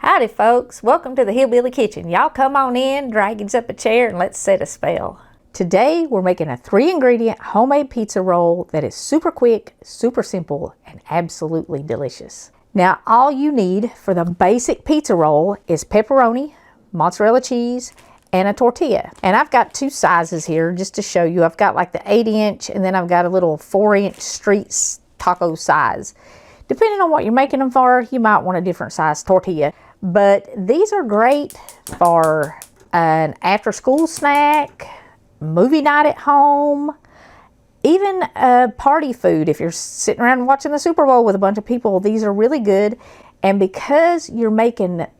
Howdy folks, welcome to the Hillbilly Kitchen. Y'all come on in, drag up a chair, and let's set a spell. Today we're making a 3-ingredient homemade pizza roll that is super quick, super simple, and absolutely delicious. Now all you need for the basic pizza roll is pepperoni, mozzarella cheese, and a tortilla. And I've got two sizes here just to show you. I've got like the 8-inch and then I've got a little 4-inch street taco size. Depending on what you're making them for, you might want a different size tortilla. But these are great for an after-school snack, movie night at home, even a party food. If you're sitting around watching the Super Bowl with a bunch of people, these are really good. And because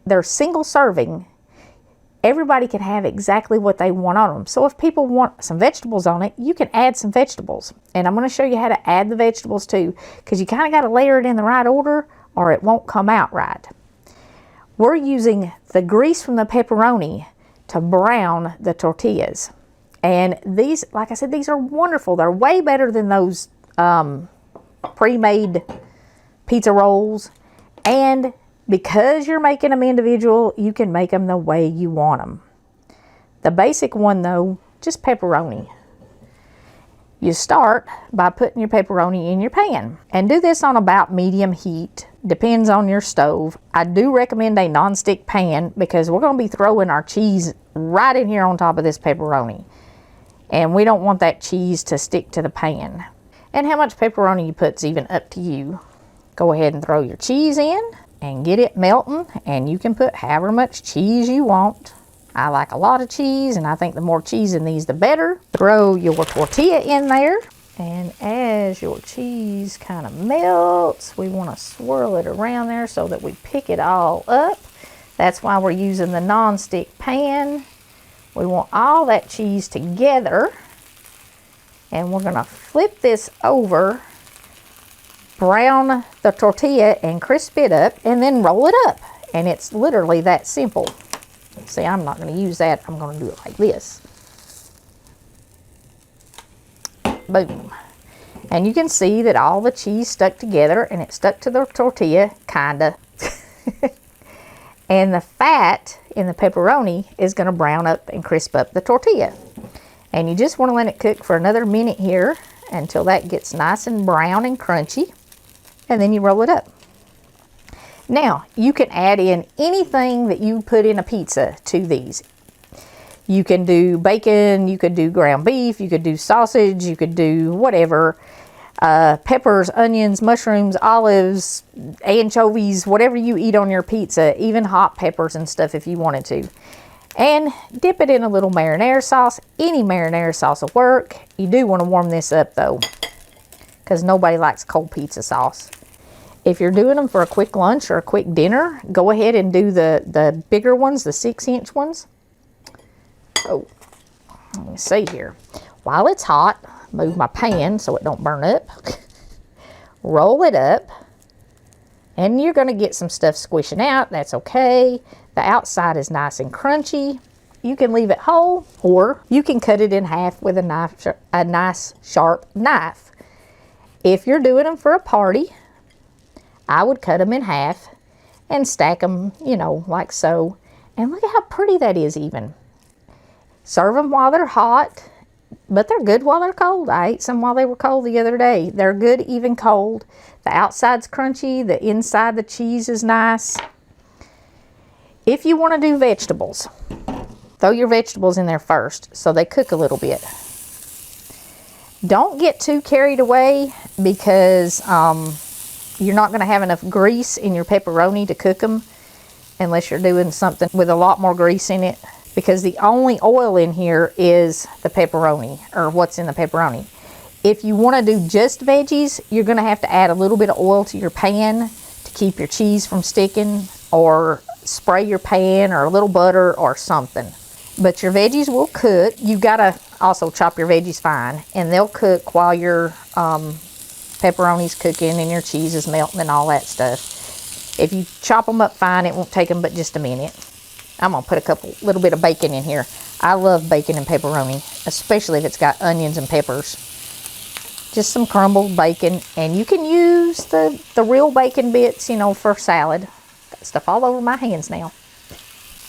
they're single serving, everybody can have exactly what they want on them. So if people want some vegetables on it, you can add some vegetables. And I'm going to show you how to add the vegetables too, because you kind of got to layer it in the right order or it won't come out right. We're using the grease from the pepperoni to brown the tortillas. And these, like I said, these are wonderful. They're way better than those pre-made pizza rolls. And because you're making them individual, you can make them the way you want them. The basic one though, just pepperoni. You start by putting your pepperoni in your pan and do this on about medium heat. Depends on your stove. I do recommend a non-stick pan because we're going to be throwing our cheese right in here on top of this pepperoni. And we don't want that cheese to stick to the pan. And how much pepperoni you put is even up to you. Go ahead and throw your cheese in and get it melting, and you can put however much cheese you want. I like a lot of cheese, and I think the more cheese in these the better. Throw your tortilla in there, and as your cheese kind of melts, we want to swirl it around there so that we pick it all up. That's why we're using the non-stick pan. We want all that cheese together, and we're going to flip this over, brown the tortilla and crisp it up, and then roll it up. And it's literally that simple. See, I'm not going to use that. I'm going to do it like this. Boom. And you can see that all the cheese stuck together, and it stuck to the tortilla, kinda. And the fat in the pepperoni is going to brown up and crisp up the tortilla. And you just want to let it cook for another minute here until that gets nice and brown and crunchy. And then you roll it up. Now, you can add in anything that you put in a pizza to these. You can do bacon, you could do ground beef, you could do sausage, you could do whatever. Peppers, onions, mushrooms, olives, anchovies, whatever you eat on your pizza, even hot peppers and stuff if you wanted to. And dip it in a little marinara sauce. Any marinara sauce will work. You do want to warm this up though, because nobody likes cold pizza sauce. If you're doing them for a quick lunch or a quick dinner, go ahead and do the bigger ones, the 6-inch ones. Oh, let me see here. While it's hot, move my pan so it don't burn up. Roll it up. And you're going to get some stuff squishing out. That's okay. The outside is nice and crunchy. You can leave it whole, or you can cut it in half with a nice sharp knife. If you're doing them for a party, I would cut them in half and stack them, you know, like so. And look at how pretty that is even. Serve them while they're hot, but they're good while they're cold. I ate some while they were cold the other day. They're good even cold. The outside's crunchy, the inside, the cheese is nice. If you want to do vegetables, throw your vegetables in there first so they cook a little bit. Don't get too carried away because you're not going to have enough grease in your pepperoni to cook them unless you're doing something with a lot more grease in it, because the only oil in here is the pepperoni, or what's in the pepperoni. If you want to do just veggies, you're going to have to add a little bit of oil to your pan to keep your cheese from sticking, or spray your pan, or a little butter or something. But your veggies will cook. You've got to also chop your veggies fine, and they'll cook while your pepperoni's cooking and your cheese is melting and all that stuff. If you chop them up fine, it won't take them but just a minute. I'm going to put a little bit of bacon in here. I love bacon and pepperoni, especially if it's got onions and peppers. Just some crumbled bacon, and you can use the real bacon bits, you know, for salad. stuff all over my hands now.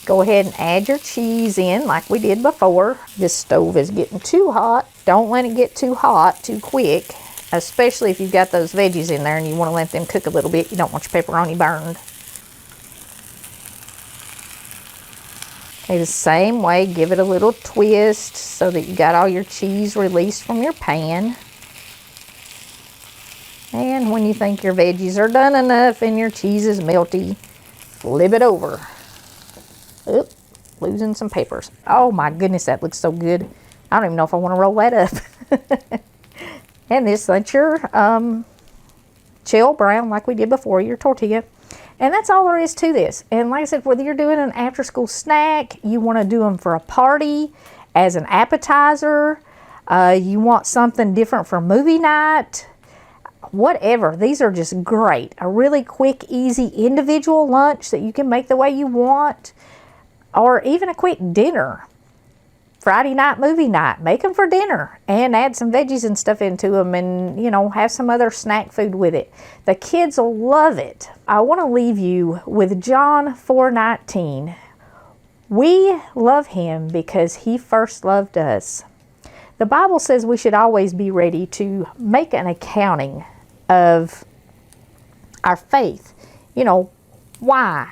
Go ahead and add your cheese in like we did before. This stove is getting too hot. Don't let it get too hot too quick, especially if you've got those veggies in there and you want to let them cook a little bit. You don't want your pepperoni burned. Okay, the same way, give it a little twist so that you got all your cheese released from your pan. And when you think your veggies are done enough and your cheese is melty, flip it over. Oop, losing some papers. Oh my goodness, that looks so good. I don't even know if I want to roll that up. And this lets your shell brown like we did before, your tortilla. And that's all there is to this. And like I said, whether you're doing an after-school snack, you want to do them for a party, as an appetizer, you want something different for movie night, whatever. These are just great. A really quick, easy individual lunch that you can make the way you want. Or even a quick dinner. Friday night, movie night. Make them for dinner. And add some veggies and stuff into them. And, you know, have some other snack food with it. The kids will love it. I want to leave you with John 4:19. We love him because he first loved us. The Bible says we should always be ready to make an accounting of our faith. You know, why?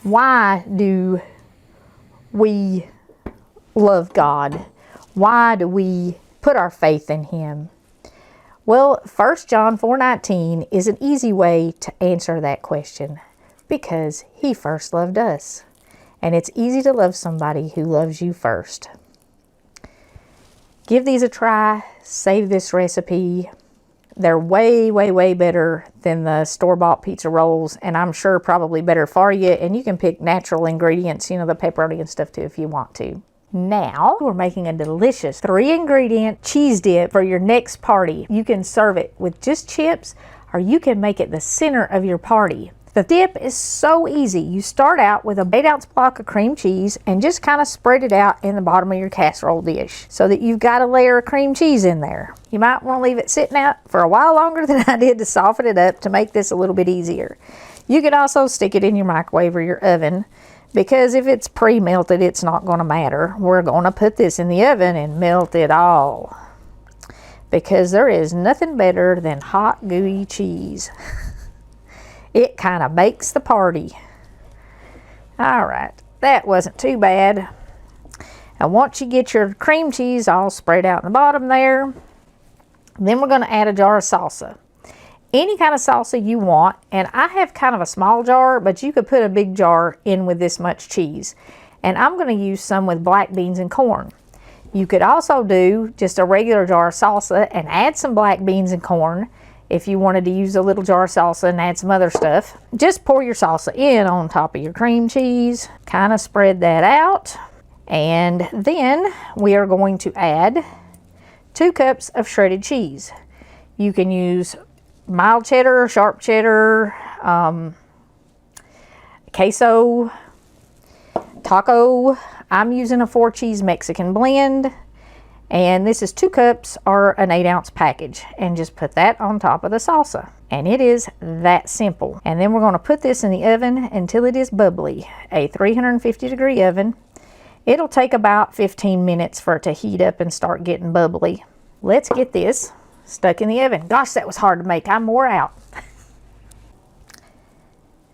Why do we love God? Why do we put our faith in him? Well, 1 John 4:19 is an easy way to answer that question, because he first loved us. And it's easy to love somebody who loves you first. Give these a try. Save this recipe. They're way, way, way better than the store-bought pizza rolls, and I'm sure probably better for you. And you can pick natural ingredients, you know, the pepperoni and stuff too if you want to. Now, we're making a delicious 3-ingredient cheese dip for your next party. You can serve it with just chips, or you can make it the center of your party. The dip is so easy. You start out with an 8-ounce block of cream cheese and just kind of spread it out in the bottom of your casserole dish so that you've got a layer of cream cheese in there. You might want to leave it sitting out for a while longer than I did to soften it up to make this a little bit easier. You could also stick it in your microwave or your oven, because if it's pre-melted, it's not going to matter. We're going to put this in the oven and melt it all, because there is nothing better than hot, gooey cheese. It kind of makes the party. All right, that wasn't too bad. And once you get your cream cheese all spread out in the bottom there, then we're going to add a jar of salsa. Any kind of salsa you want, and I have kind of a small jar, but you could put a big jar in with this much cheese. And I'm going to use some with black beans and corn. You could also do just a regular jar of salsa and add some black beans and corn. If you wanted to use a little jar of salsa and add some other stuff, just pour your salsa in on top of your cream cheese, kind of spread that out, and then we are going to add 2 cups of shredded cheese. You can use mild cheddar, sharp cheddar, queso, taco. I'm using a 4-cheese Mexican blend. And this is 2 cups or an 8-ounce package. And just put that on top of the salsa. And it is that simple. And then we're going to put this in the oven until it is bubbly. A 350-degree oven. It'll take about 15 minutes for it to heat up and start getting bubbly. Let's get this stuck in the oven. Gosh, that was hard to make. I'm wore out.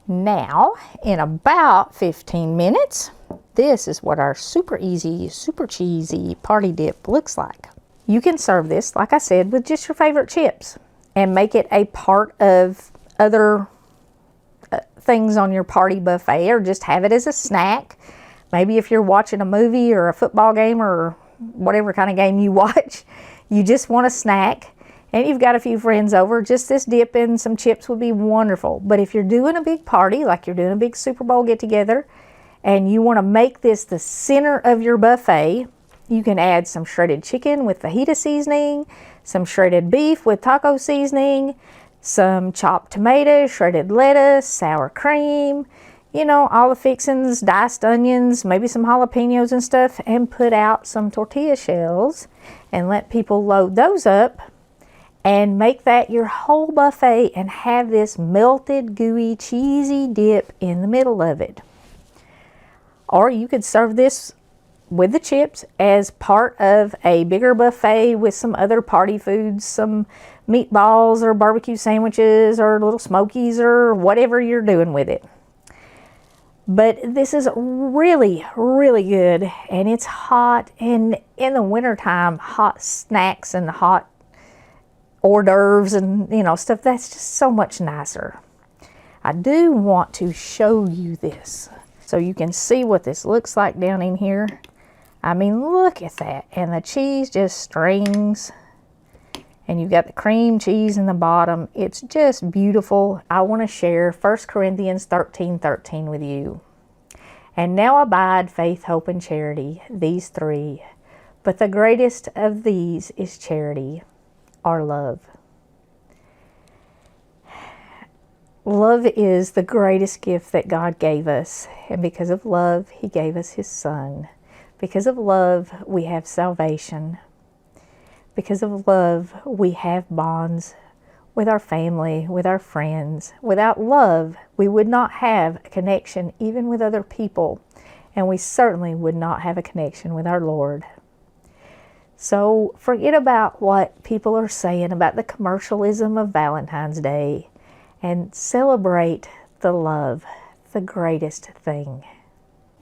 Now, in about 15 minutes, this is what our super easy, super cheesy party dip looks like. You can serve this, like I said, with just your favorite chips and make it a part of other things on your party buffet, or just have it as a snack. Maybe if you're watching a movie or a football game or whatever kind of game you watch, you just want a snack and you've got a few friends over, just this dip and some chips would be wonderful. But if you're doing a big party, like you're doing a big Super Bowl get together, and you want to make this the center of your buffet, you can add some shredded chicken with fajita seasoning, some shredded beef with taco seasoning, some chopped tomatoes, shredded lettuce, sour cream, you know, all the fixings, diced onions, maybe some jalapenos and stuff, and put out some tortilla shells and let people load those up and make that your whole buffet and have this melted, gooey, cheesy dip in the middle of it. Or you could serve this with the chips as part of a bigger buffet with some other party foods, some meatballs or barbecue sandwiches or little smokies or whatever you're doing with it. But this is really, really good, and it's hot, and in the wintertime, hot snacks and hot hors d'oeuvres and, you know, stuff, that's just so much nicer. I do want to show you this so you can see what this looks like down in here. I mean, look at that, and the cheese just strings, and you've got the cream cheese in the bottom. It's just beautiful. I want to share 1 Corinthians 13:13 with you. And now abide faith, hope, and charity, these three. But the greatest of these is charity, or love. Love is the greatest gift that God gave us. And because of love, He gave us His Son. Because of love, we have salvation. Because of love, we have bonds with our family, with our friends. Without love, we would not have a connection even with other people, and we certainly would not have a connection with our Lord. So forget about what people are saying about the commercialism of Valentine's Day and celebrate the love, the greatest thing.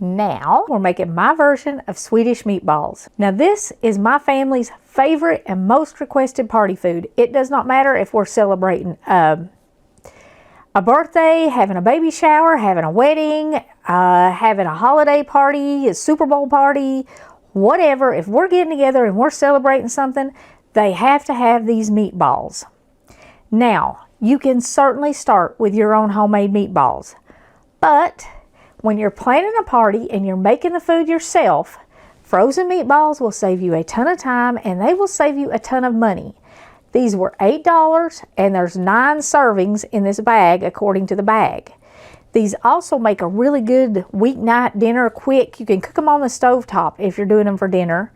Now, we're making my version of Swedish meatballs. Now, this is my family's favorite and most requested party food. It does not matter if we're celebrating a birthday, having a baby shower, having a wedding, having a holiday party, a Super Bowl party, whatever. If we're getting together and we're celebrating something, they have to have these meatballs. Now, you can certainly start with your own homemade meatballs, but when you're planning a party and you're making the food yourself, frozen meatballs will save you a ton of time, and they will save you a ton of money. These were $8, and there's 9 servings in this bag according to the bag. These also make a really good weeknight dinner quick. You can cook them on the stovetop if you're doing them for dinner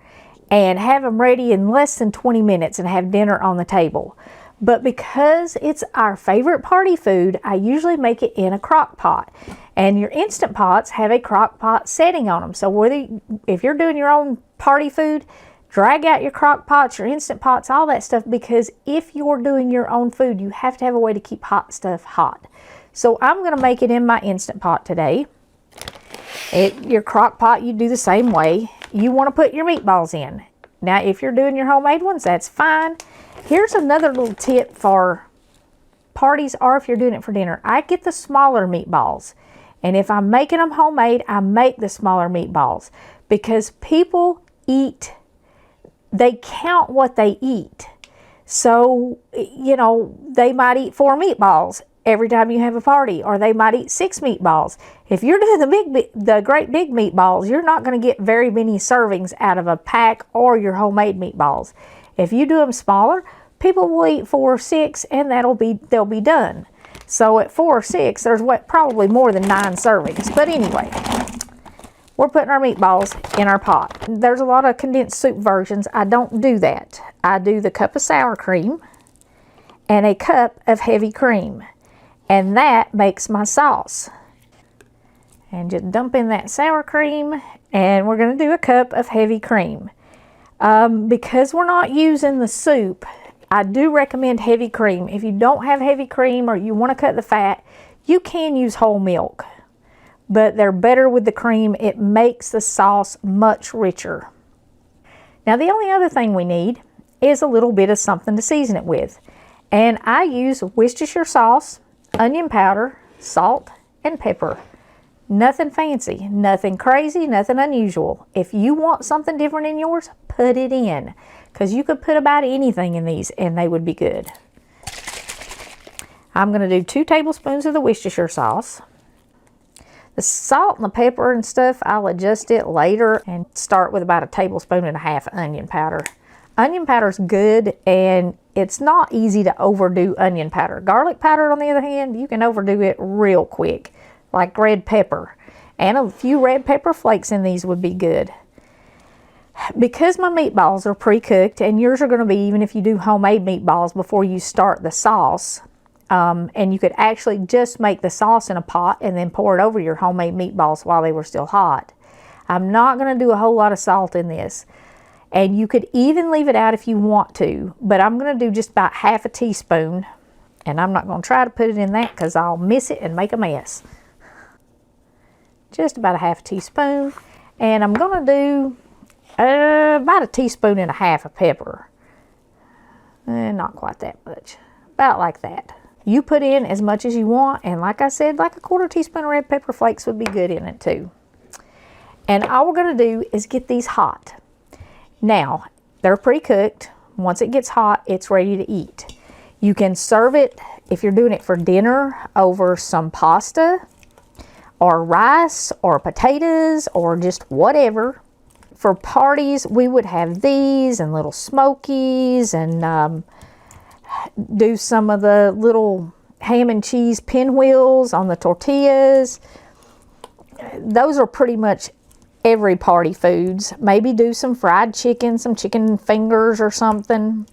and have them ready in less than 20 minutes and have dinner on the table. But because it's our favorite party food, I usually make it in a crock pot. And your Instant Pots have a crock pot setting on them. So if you're doing your own party food, drag out your crock pots, your Instant Pots, all that stuff, because if you're doing your own food, you have to have a way to keep hot stuff hot. So I'm going to make it in my Instant Pot today. Your crock pot, you do the same way. You want to put your meatballs in. Now, if you're doing your homemade ones, that's fine. Here's another little tip for parties, or if you're doing it for dinner. I get the smaller meatballs. And if I'm making them homemade, I make the smaller meatballs, because people eat, they count what they eat. So, you know, they might eat 4 meatballs every time you have a party, or they might eat 6 meatballs. If you're doing the great big meatballs, you're not going to get very many servings out of a pack or your homemade meatballs. If you do them smaller, people will eat 4 or 6, and they'll be done. So at 4 or 6, there's probably more than 9 servings. But anyway, we're putting our meatballs in our pot. There's a lot of condensed soup versions. I don't do that. I do the cup of sour cream and a cup of heavy cream. And that makes my sauce. And just dump in that sour cream, and we're going to do a cup of heavy cream. Because we're not using the soup, I do recommend heavy cream. If you don't have heavy cream or you want to cut the fat, you can use whole milk. But they're better with the cream. It makes the sauce much richer. Now, the only other thing we need is a little bit of something to season it with. And I use Worcestershire sauce, onion powder, salt, and pepper. Nothing fancy, nothing crazy, nothing unusual. If you want something different in yours, put it in, because you could put about anything in these and they would be good. I'm going to do 2 tablespoons of the Worcestershire sauce. The salt and the pepper and stuff, I'll adjust it later and start with about 1.5 tablespoons of onion powder. Onion powder is good, and it's not easy to overdo onion powder. Garlic powder, on the other hand, you can overdo it real quick, like red pepper. And a few red pepper flakes in these would be good. Because my meatballs are pre-cooked, and yours are going to be even if you do homemade meatballs before you start the sauce, and you could actually just make the sauce in a pot and then pour it over your homemade meatballs while they were still hot. I'm not going to do a whole lot of salt in this, and you could even leave it out if you want to, but I'm going to do just about half a teaspoon, and I'm not going to try to put it in that because I'll miss it and make a mess. Just about a half a teaspoon, and I'm going to do about a teaspoon and a half of pepper. Not quite that much, about like that. You put in as much as you want, and like I said, like a quarter teaspoon of red pepper flakes would be good in it too. And all we're going to do is get these hot. Now, they're pre-cooked. Once it gets hot, it's ready to eat. You can serve it, if you're doing it for dinner, over some pasta or rice or potatoes or just whatever. For parties, we would have these and little smokies, and do some of the little ham and cheese pinwheels on the tortillas. Those are pretty much every party foods. Maybe do some fried chicken, some chicken fingers or something.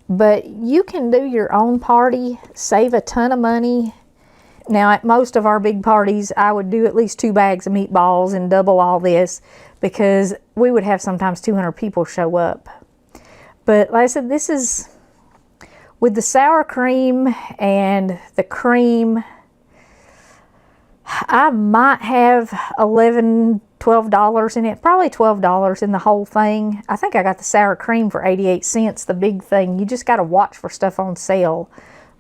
But you can do your own party, save a ton of money. Now, at most of our big parties, I would do at least 2 bags of meatballs and double all this, because we would have sometimes 200 people show up. But like I said, this is with the sour cream and the cream. I might have $11, $12 in it, probably $12 in the whole thing. I think I got the sour cream for 88 cents, the big thing. You just got to watch for stuff on sale.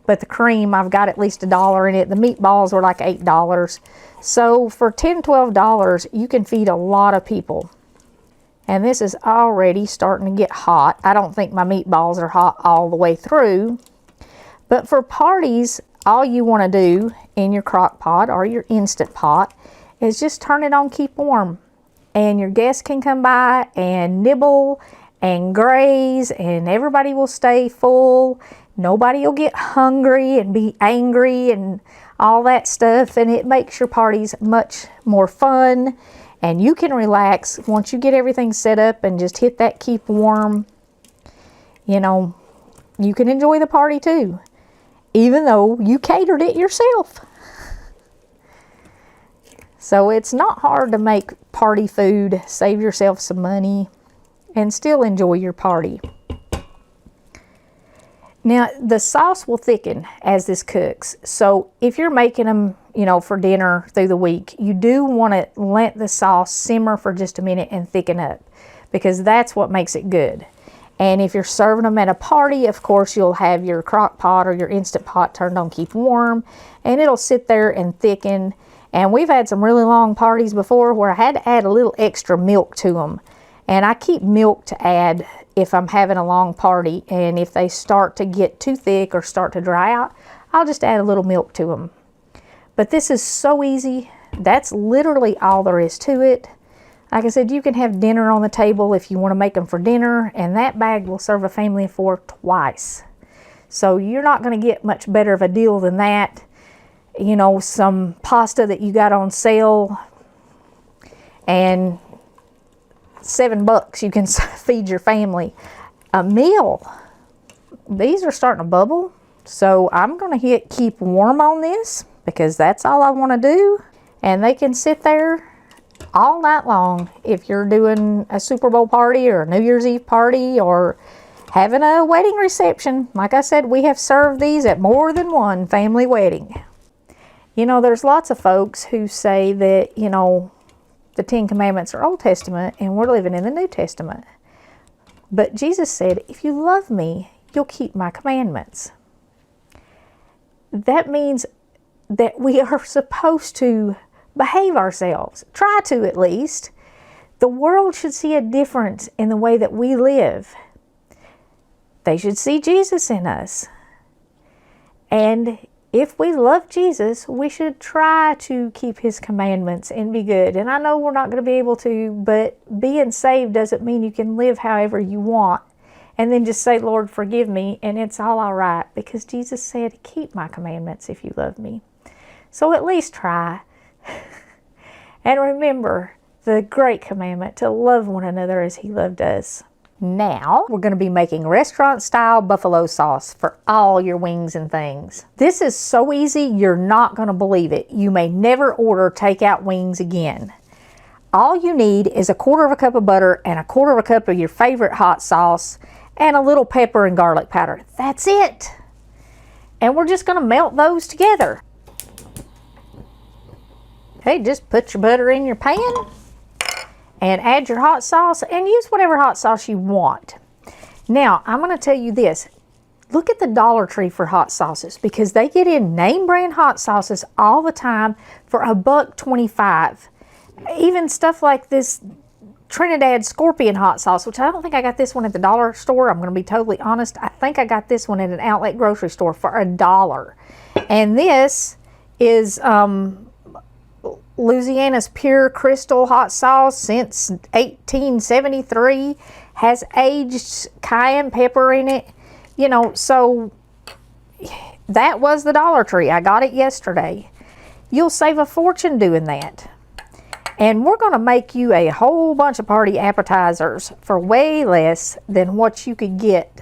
But the cream, I've got at least $1 in it. The meatballs were like $8. So for $10, $12, you can feed a lot of people. And this is already starting to get hot. I don't think my meatballs are hot all the way through. But for parties, all you want to do in your crock pot or your Instant Pot is just turn it on keep warm. And your guests can come by and nibble and graze, and everybody will stay full. Nobody will get hungry and be angry and all that stuff, and it makes your parties much more fun, and you can relax once you get everything set up and just hit that keep warm. You know, you can enjoy the party too, even though you catered it yourself. So it's not hard to make party food, save yourself some money, and still enjoy your party. Now, the sauce will thicken as this cooks. So if you're making them, you know, for dinner through the week, you do want to let the sauce simmer for just a minute and thicken up, because that's what makes it good. And if you're serving them at a party, of course, you'll have your crock pot or your Instant Pot turned on keep warm, and it'll sit there and thicken. And we've had some really long parties before where I had to add a little extra milk to them. And I keep milk to add if I'm having a long party, and if they start to get too thick or start to dry out, I'll just add a little milk to them. But this is so easy. That's literally all there is to it. Like I said, you can have dinner on the table if you want to make them for dinner, and that bag will serve a family of 4 twice. So you're not going to get much better of a deal than that. You know, some pasta that you got on sale, and $7 you can feed your family a meal. These are starting to bubble, so I'm going to hit keep warm on this, because that's all I want to do. And they can sit there all night long if you're doing a Super Bowl party or a New Year's Eve party or having a wedding reception. Like I said, we have served these at more than one family wedding. You know, there's lots of folks who say that, you know, the 10 Commandments are Old Testament and we're living in the New Testament. But Jesus said, if you love me, you'll keep my commandments. That means that we are supposed to behave ourselves. Try to, at least. The world should see a difference in the way that we live. They should see Jesus in us. And if we love Jesus, we should try to keep his commandments and be good. And I know we're not going to be able to, but being saved doesn't mean you can live however you want and then just say, Lord, forgive me, and it's all right, because Jesus said, keep my commandments if you love me. So at least try. And remember, the great commandment to love one another as he loved us. Now, we're going to be making restaurant-style buffalo sauce for all your wings and things. This is so easy, you're not going to believe it. You may never order takeout wings again. All you need is 1/4 cup of butter and 1/4 cup of your favorite hot sauce and a little pepper and garlic powder. That's it. And we're just going to melt those together. Okay, just put your butter in your pan and add your hot sauce and use whatever hot sauce you want. Now, I'm going to tell you this. Look at the Dollar Tree for hot sauces because they get in name brand hot sauces all the time for $1.25. Even stuff like this Trinidad Scorpion hot sauce, which I don't think I got this one at the dollar store. I'm going to be totally honest. I think I got this one at an outlet grocery store for $1. And this is Louisiana's Pure Crystal hot sauce since 1873, has aged cayenne pepper in it, you know, so that was the Dollar Tree. I got it yesterday. You'll save a fortune doing that. And we're going to make you a whole bunch of party appetizers for way less than what you could get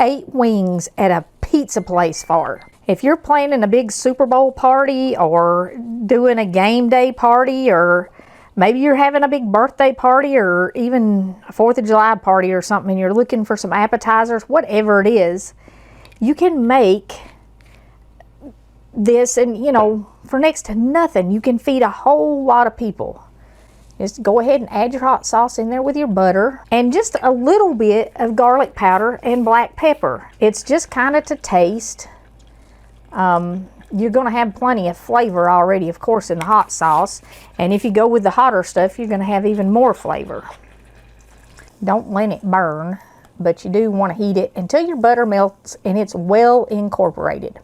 8 wings at a pizza place for. If you're planning a big Super Bowl party or doing a game day party, or maybe you're having a big birthday party or even a 4th of July party or something and you're looking for some appetizers, whatever it is, you can make this and, you know, for next to nothing, you can feed a whole lot of people. Just go ahead and add your hot sauce in there with your butter and just a little bit of garlic powder and black pepper. It's just kind of to taste. You're going to have plenty of flavor already, of course, in the hot sauce. And if you go with the hotter stuff, you're going to have even more flavor. Don't let it burn, but you do want to heat it until your butter melts and it's well incorporated.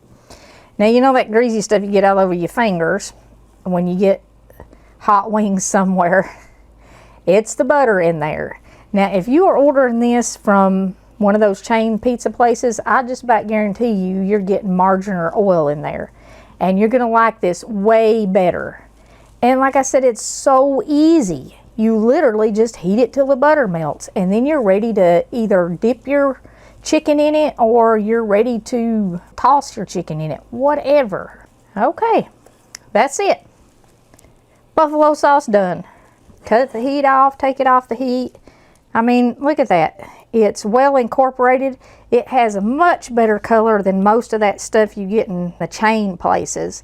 Now, you know that greasy stuff you get all over your fingers when you get hot wings somewhere? It's the butter in there. Now, if you are ordering this from one of those chain pizza places, I just about guarantee you're getting margarine or oil in there. And you're going to like this way better. And like I said, it's so easy. You literally just heat it till the butter melts. And then you're ready to either dip your chicken in it or you're ready to toss your chicken in it. Whatever. Okay, that's it. Buffalo sauce done. Cut the heat off, take it off the heat. I mean, look at that. It's well incorporated. It has a much better color than most of that stuff you get in the chain places.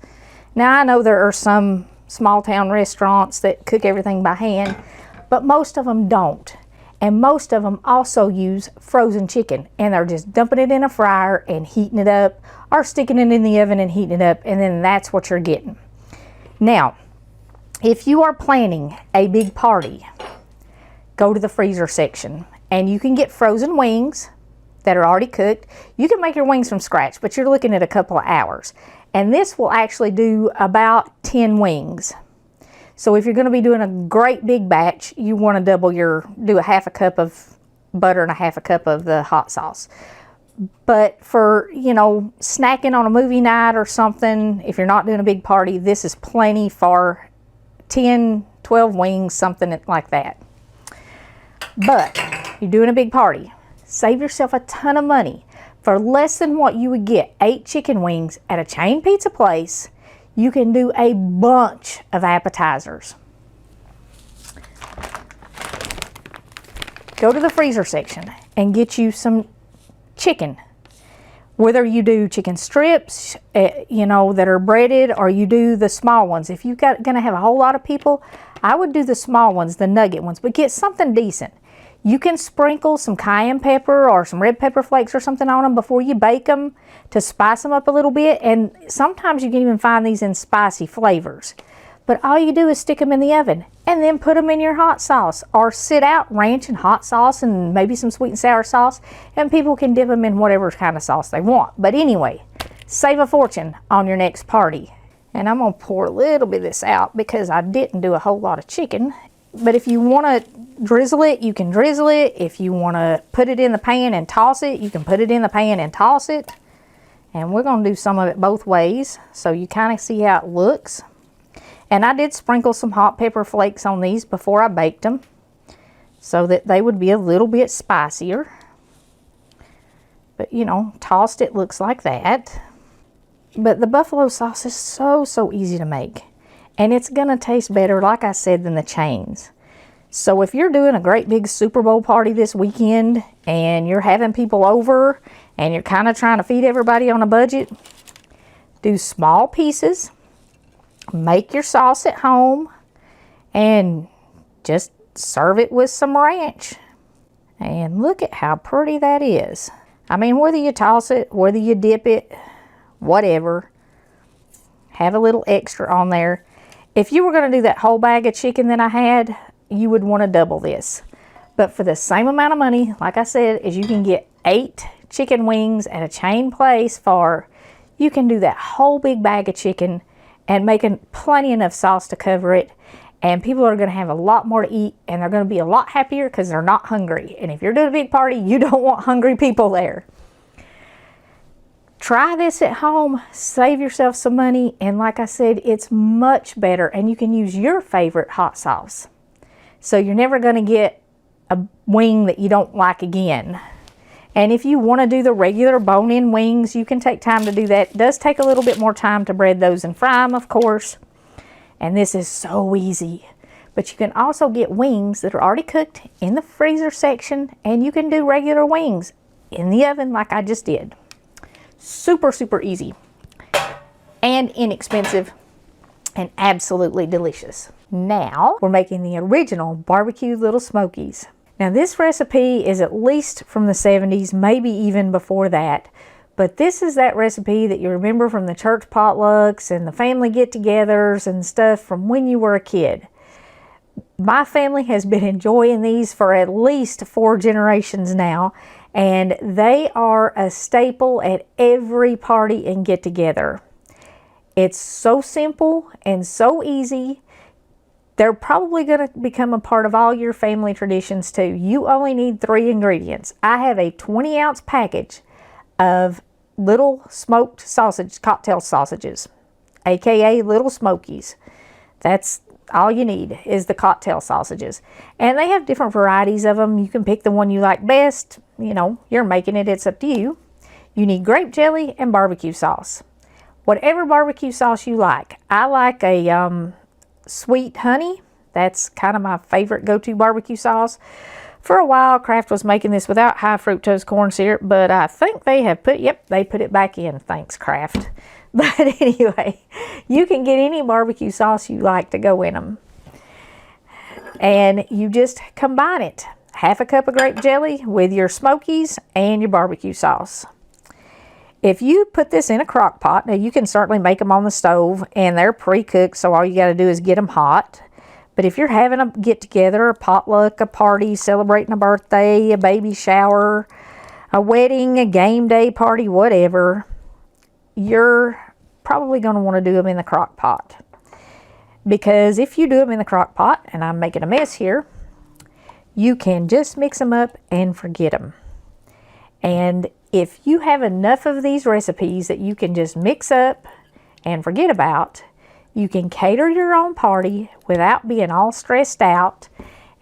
Now, I know there are some small town restaurants that cook everything by hand, but most of them don't. And most of them also use frozen chicken, and they're just dumping it in a fryer and heating it up, or sticking it in the oven and heating it up, and then that's what you're getting. Now, if you are planning a big party, go to the freezer section and you can get frozen wings that are already cooked. You can make your wings from scratch, but you're looking at a couple of hours. And this will actually do about 10 wings. So if you're going to be doing a great big batch, you want to do a 1/2 cup of butter and a 1/2 cup of the hot sauce. But for, you know, snacking on a movie night or something, if you're not doing a big party, this is plenty for 10, 12 wings, something like that. But you're doing a big party, save yourself a ton of money. For less than what you would get 8 chicken wings at a chain pizza place, you can do a bunch of appetizers. Go to the freezer section and get you some chicken. Whether you do chicken strips, you know, that are breaded, or you do the small ones. If you're going to have a whole lot of people, I would do the small ones, the nugget ones, but get something decent. You can sprinkle some cayenne pepper or some red pepper flakes or something on them before you bake them to spice them up a little bit. And sometimes you can even find these in spicy flavors. But all you do is stick them in the oven and then put them in your hot sauce, or sit out ranch and hot sauce and maybe some sweet and sour sauce, and people can dip them in whatever kind of sauce they want. But anyway, save a fortune on your next party. And I'm going to pour a little bit of this out because I didn't do a whole lot of chicken. But if you want to drizzle it, you can drizzle it. If you want to put it in the pan and toss it, you can put it in the pan and toss it. And we're going to do some of it both ways so you kind of see how it looks. And I did sprinkle some hot pepper flakes on these before I baked them, so that they would be a little bit spicier. But you know, tossed it looks like that. But the buffalo sauce is so easy to make. And it's gonna taste better, like I said, than the chains. So if you're doing a great big Super Bowl party this weekend and you're having people over and you're kind of trying to feed everybody on a budget, do small pieces, make your sauce at home, and just serve it with some ranch. And look at how pretty that is. I mean, whether you toss it, whether you dip it, whatever, have a little extra on there. If you were going to do that whole bag of chicken that I had, you would want to double this. But for the same amount of money, like I said, is you can get 8 chicken wings at a chain place for, you can do that whole big bag of chicken and making plenty enough sauce to cover it. And people are going to have a lot more to eat, and they're going to be a lot happier because they're not hungry. And if you're doing a big party, you don't want hungry people there. Try this at home, save yourself some money, and like I said, it's much better, and you can use your favorite hot sauce. So you're never going to get a wing that you don't like again. And if you want to do the regular bone-in wings, you can take time to do that. It does take a little bit more time to bread those and fry them, of course. And this is so easy. But you can also get wings that are already cooked in the freezer section, and you can do regular wings in the oven like I just did. Super easy and inexpensive and absolutely delicious. Now we're making the original barbecue Little Smokies. Now this recipe is at least from the 70s, maybe even before that. But this is that recipe that you remember from the church potlucks and the family get-togethers and stuff from when you were a kid. My family has been enjoying these for at least 4 generations now, and they are a staple at every party and get-together. It's so simple and so easy. They're probably going to become a part of all your family traditions too. You only need 3 ingredients. I have a 20-ounce package of little smoked sausage, cocktail sausages, aka Little Smokies. That's all you need is the cocktail sausages. And they have different varieties of them. You can pick the one you like best. You know, you're making it, it's up to you. You need grape jelly and barbecue sauce. Whatever barbecue sauce you like. I like a sweet honey. That's kind of my favorite go-to barbecue sauce. For a while, Kraft was making this without high fructose corn syrup, but I think they have put, yep, they put it back in. Thanks, Kraft. But anyway, you can get any barbecue sauce you like to go in them. And you just combine it. Half a cup of grape jelly with your Smokies and your barbecue sauce. If you put this in a crock pot, now you can certainly make them on the stove and they're pre-cooked, so all you got to do is get them hot. But if you're having a get-together, a potluck, a party, celebrating a birthday, a baby shower, a wedding, a game day party, whatever, you're probably going to want to do them in the crock pot. Because if you do them in the crock pot, and I'm making a mess here, you can just mix them up and forget them. And if you have enough of these recipes that you can just mix up and forget about, you can cater your own party without being all stressed out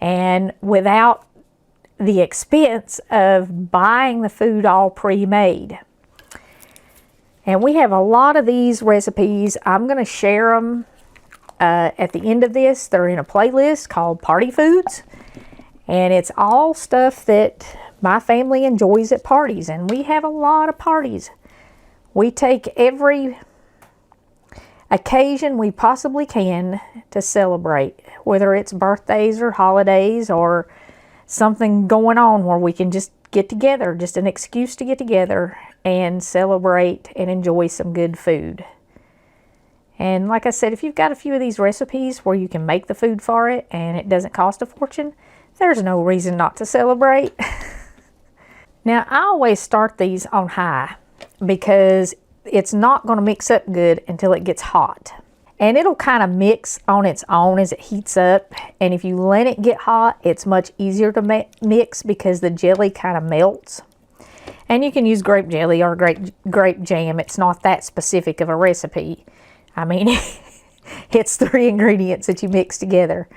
and without the expense of buying the food all pre-made. And we have a lot of these recipes. I'm going to share them at the end of this. They're in a playlist called Party Foods. And it's all stuff that my family enjoys at parties. And we have a lot of parties. We take every occasion we possibly can to celebrate. Whether it's birthdays or holidays or something going on where we can just get together. Just an excuse to get together and celebrate and enjoy some good food. And like I said, if you've got a few of these recipes where you can make the food for it and it doesn't cost a fortune, there's no reason not to celebrate. Now, I always start these on high because it's not going to mix up good until it gets hot. And it'll kind of mix on its own as it heats up. And if you let it get hot, it's much easier to mix because the jelly kind of melts. And you can use grape jelly or grape jam. It's not that specific of a recipe. I mean, It's 3 ingredients that you mix together.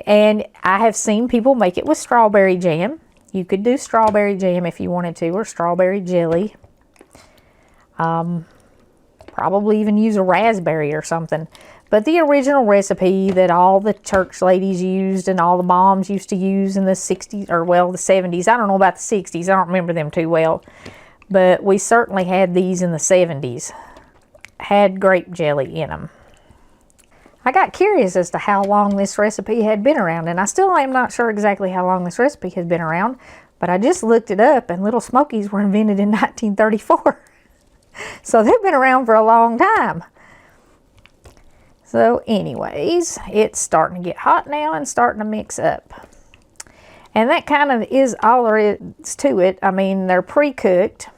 And I have seen people make it with strawberry jam. You could do strawberry jam if you wanted to, or strawberry jelly. Probably even use a raspberry or something. But the original recipe that all the church ladies used and all the moms used to use in the 60s, or well, the 70s. I don't know about the 60s. I don't remember them too well. But we certainly had these in the 70s. Had grape jelly in them. I got curious as to how long this recipe had been around, and I still am not sure exactly how long this recipe has been around, but I just looked it up, and Little Smokies were invented in 1934. So they've been around for a long time. So anyways, it's starting to get hot now and starting to mix up. And that kind of is all there is to it. I mean, they're pre-cooked.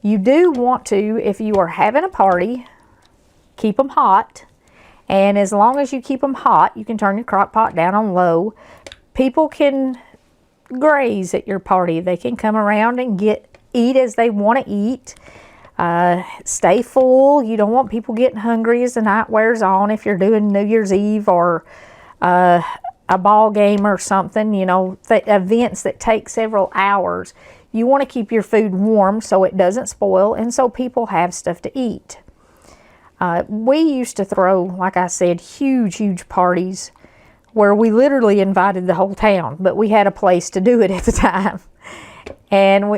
You do want to, if you are having a party, keep them hot. And as long as you keep them hot, you can turn your crock pot down on low. People can graze at your party. They can come around and eat as they want to eat. Stay full. You don't want people getting hungry as the night wears on. If you're doing New Year's Eve or a ball game or something, you know, events that take several hours, you want to keep your food warm so it doesn't spoil and so people have stuff to eat. We used to throw, like I said, huge parties where we literally invited the whole town, but we had a place to do it at the time. And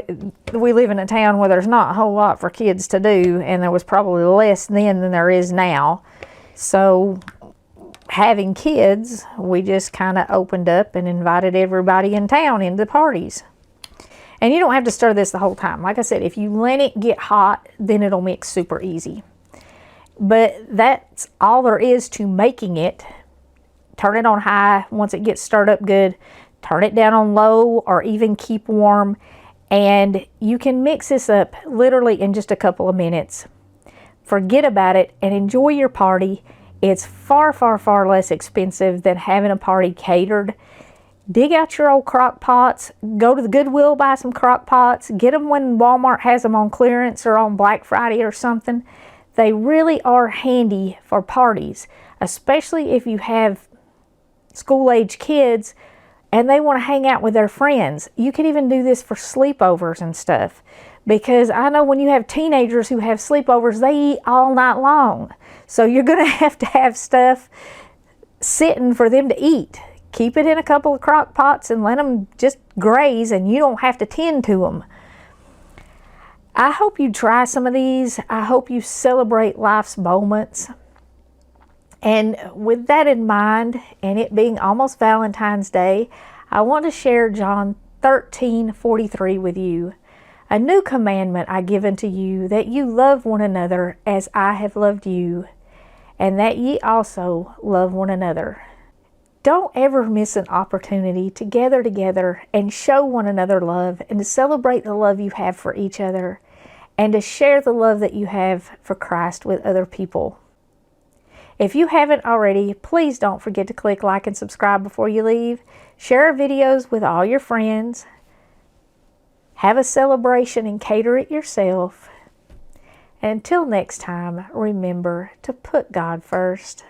we live in a town where there's not a whole lot for kids to do, and there was probably less then than there is now. So having kids, we just kind of opened up and invited everybody in town into parties. And you don't have to stir this the whole time. Like I said, if you let it get hot, then it'll mix super easy. But that's all there is to making it. Turn it on high once it gets stirred up good. Turn it down on low or even keep warm. And you can mix this up literally in just a couple of minutes. Forget about it and enjoy your party. It's far less expensive than having a party catered. Dig out your old crock pots. Go to the Goodwill, buy some crock pots. Get them when Walmart has them on clearance or on Black Friday or something. They really are handy for parties, especially if you have school-age kids and they want to hang out with their friends. You can even do this for sleepovers and stuff, because I know when you have teenagers who have sleepovers, they eat all night long. So you're going to have stuff sitting for them to eat. Keep it in a couple of crock pots and let them just graze, and you don't have to tend to them. I hope you try some of these. I hope you celebrate life's moments. And with that in mind, and it being almost Valentine's Day, I want to share John 13:43 with you. A new commandment I give unto you, that you love one another as I have loved you, and that ye also love one another. Don't ever miss an opportunity to gather together and show one another love, and to celebrate the love you have for each other, and to share the love that you have for Christ with other people. If you haven't already, please don't forget to click like and subscribe before you leave. Share our videos with all your friends. Have a celebration and cater it yourself. And until next time, remember to put God first.